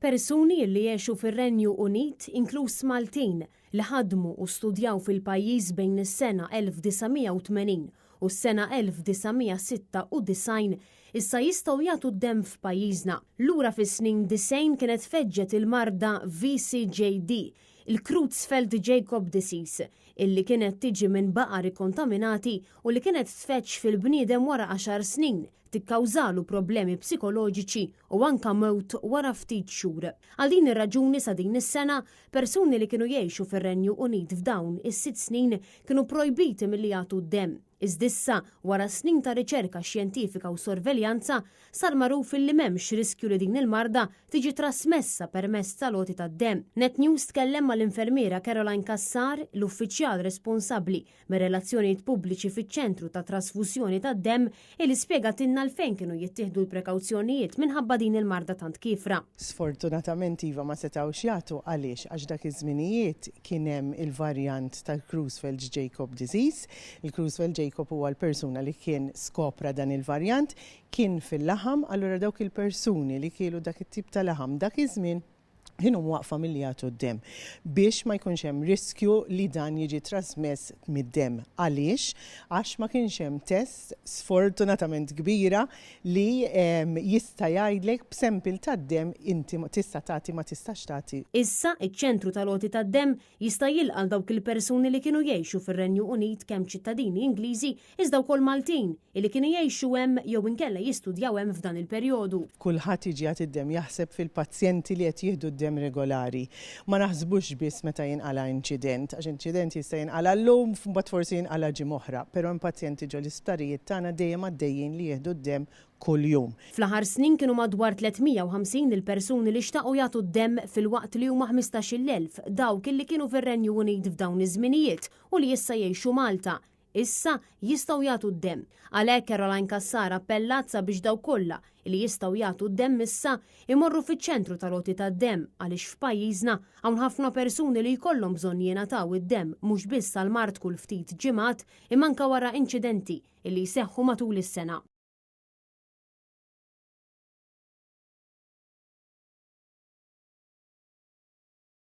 Persuni li jgħixu fir-Renju Unit, inkluż Maltin, li ħadmu u studjaw fil-pajjiż bejn is-sena 1980 u s-sena 1996 issa jistgħu jagħtu d-demm f'pajjiżna. Lura fis-snin 90 kienet feġġet il-marda VCJD, il-Creutzfeldt-Jakob disease, illi kienet tiġi minn baqari kontaminati u li kienet tfeċċ fil-bniedem wara 10 snin, tikkawżalu problemi psikoloġiċi u anka mewt wara ftit xhur. Għal din ir-raġuni sa din is-sena, persuni li kienu jgħixu fir-Renju Unit f'dawn is-6 snin kienu projbiti milli jagħtu d-demm. Iżdissa, wara snin ta' riċerka xjentifika u sorveljanza, sar magħruf li m'hemmx riskju li din il-marda tiġi trasmessa permezz tal-għoti tad-demm. Net News tkellem mal-infermiera Caroline Cassar, l-uffiċjal responsabbli mir-relazzjonijiet pubbliċi fiċ-ċentru ta' trasfusjoni tad-demm, li spjegatilna l-fejn kienu jittieħdu l-prekawzjonijiet minħabba din il-marda tant kifra. Sfortunatament iva ma setgħux jagħtu għaliex għax dak iż-żminijiet kien hemm il-varjant tal-Creutzfeldt-Jakob disease. Il-Creutzfeldt-Jakob huwa l-persuna li kien skopra dan il-varjant, kien fil-laħam, allura dawk il-persuni li kielu dak it-tip ta' laħam dak iż-żmien kienu waqfa milli jagħtu d-demm biex ma jkunx hemm riskju li dan jiġi trasmess mid-demm. Għaliex? Għax ma kienx hemm test sfortunatament kbira li jista' jgħidlek b'sempil tad-demm inti tista' tagħti ma tistax tagħti. Issa iċ-ċentru tal-għoti tad-demm jista' jilqa' dawk il-persuni li kienu jgħixu fir-Renju Unit kemm ċittadini Ingliżi iżda wkoll Maltin li kienu jgħixu hemm jew inkella jistudjaw hemm f'dan il-perjodu. Kulħadd jiġi jagħti d-demm jaħseb fil-pazjenti li qed jieħdu d-demm regolari. Ma naħsbux biss meta jinqala inċident, għax inċident jista' jinqala llum mbagħad forsi jinqala ġimgħa oħra, però hemm pazjenti ġol l-isptarijiet tagħna dejjem għaddejjin li jieħdu d-demm kuljum. Fl-aħħar snin kienu madwar 350 il-persuni li xtaqgħu jagħtu d-demm fil-waqt li huma 15,000 dawk illi kienu fir-Renju Unit f'dawn iż-żminijiet u li issa jgħixu Malta. Issa jistgħu jagħtu d-demm. Għalhekk Caroline Cassar appellat sabiex daw kollha li jistgħu jagħtu d-demm issa imorru fiċ-ċentru tal-għoti tad-demm għaliex f'pajjiżna hawn ħafna persuni li jkollhom bżonn jingħataw id-demm mhux biss għal mard kull ftit ġimgħat imma anke wara inċidenti li jseħħu matul is-sena.